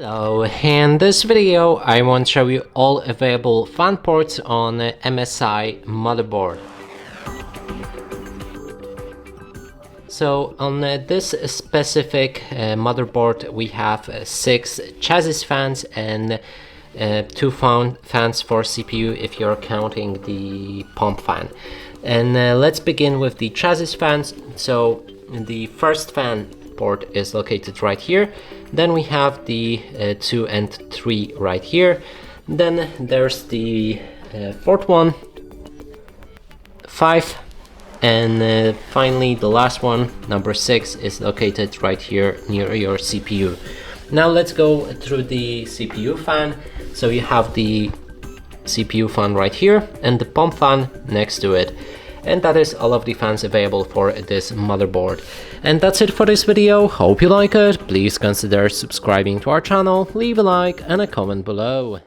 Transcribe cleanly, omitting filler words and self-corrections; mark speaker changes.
Speaker 1: Hello, in this video I want to show you all available fan ports on MSI motherboard. So on this specific motherboard we have 6 chassis fans and 2 fans for CPU if you're counting the pump fan. And let's begin with the chassis fans. So the first fan port is located right here. Then we have the 2 and 3 right here. Then there's the fourth one, 5, and finally the last one, number 6, is located right here near your CPU. Now let's go through the CPU fan. So you have the CPU fan right here and the pump fan next to it. And that is all of the fans available for this motherboard. And that's it for this video. Hope you like it. Please consider subscribing to our channel, leave a like and a comment below.